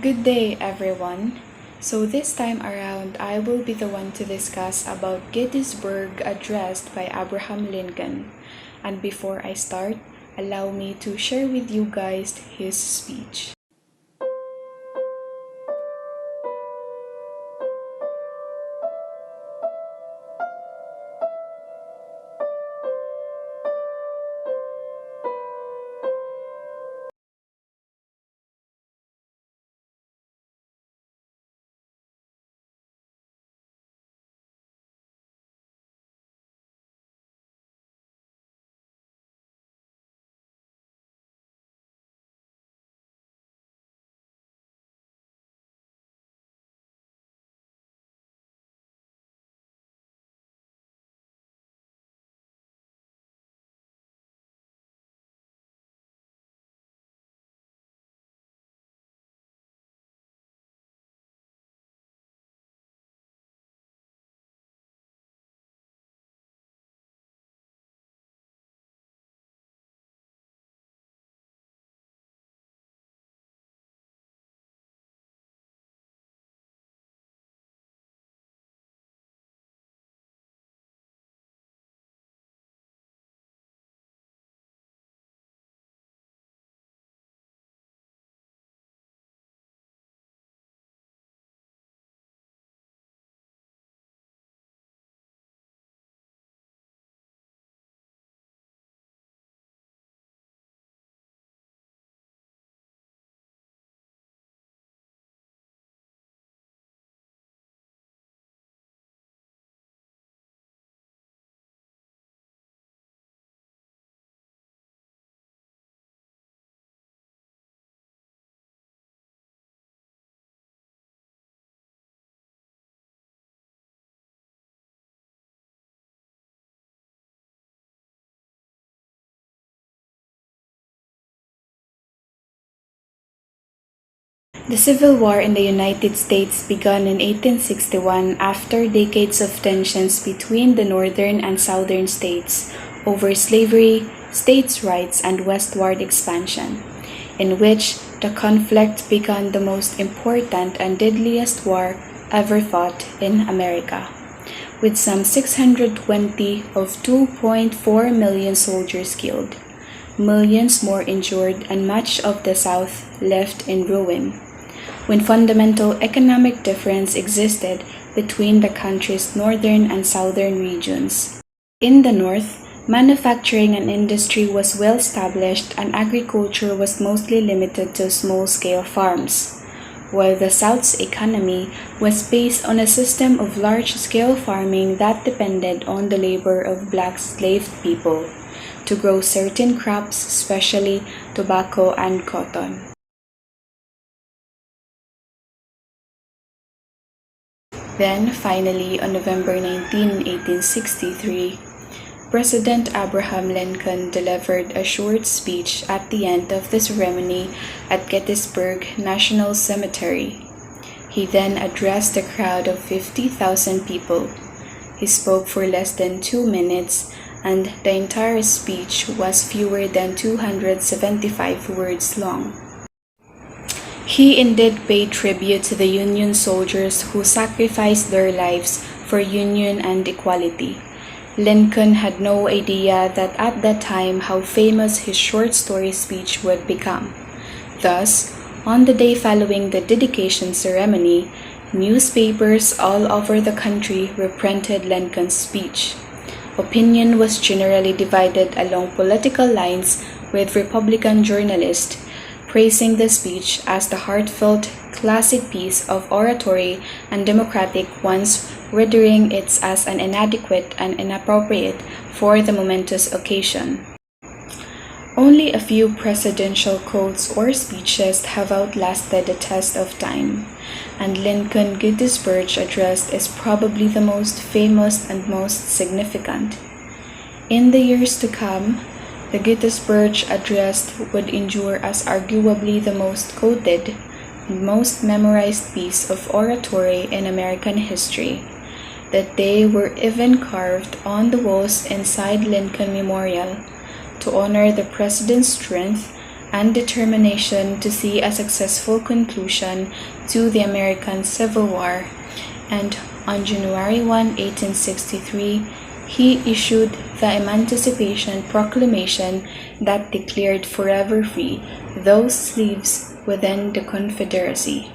Good day, everyone. So this time around, I will be the one to discuss about Gettysburg Address by Abraham Lincoln. And before I start, allow me to share with you guys his speech. The Civil War in the United States began in 1861 after decades of tensions between the northern and southern states over slavery, states' rights, and westward expansion, in which the conflict became the most important and deadliest war ever fought in America, with some 620 of 2.4 million soldiers killed, millions more injured, and much of the South left in ruin. When fundamental economic difference existed between the country's northern and southern regions. In the north, manufacturing and industry was well established and agriculture was mostly limited to small-scale farms, while the South's economy was based on a system of large-scale farming that depended on the labor of black slave people to grow certain crops, especially tobacco and cotton. Then, finally, on November 19, 1863, President Abraham Lincoln delivered a short speech at the end of the ceremony at Gettysburg National Cemetery. He then addressed a crowd of 50,000 people. He spoke for less than 2 minutes, and the entire speech was fewer than 275 words long. He indeed paid tribute to the Union soldiers who sacrificed their lives for Union and equality. Lincoln had no idea that at that time how famous his short story speech would become. Thus, on the day following the dedication ceremony, newspapers all over the country reprinted Lincoln's speech. Opinion was generally divided along political lines, with Republican journalists praising the speech as the heartfelt, classic piece of oratory and Democratic ones rendering it as an inadequate and inappropriate for the momentous occasion. Only a few presidential quotes or speeches have outlasted the test of time, and Lincoln Gettysburg Address is probably the most famous and most significant. In the years to come, the Gettysburg Address would endure as arguably the most quoted and most memorized piece of oratory in American history. That they were even carved on the walls inside Lincoln Memorial to honor the president's strength and determination to see a successful conclusion to the American Civil War, and on January 1, 1863, he issued the Emancipation Proclamation that declared forever free those slaves within the Confederacy.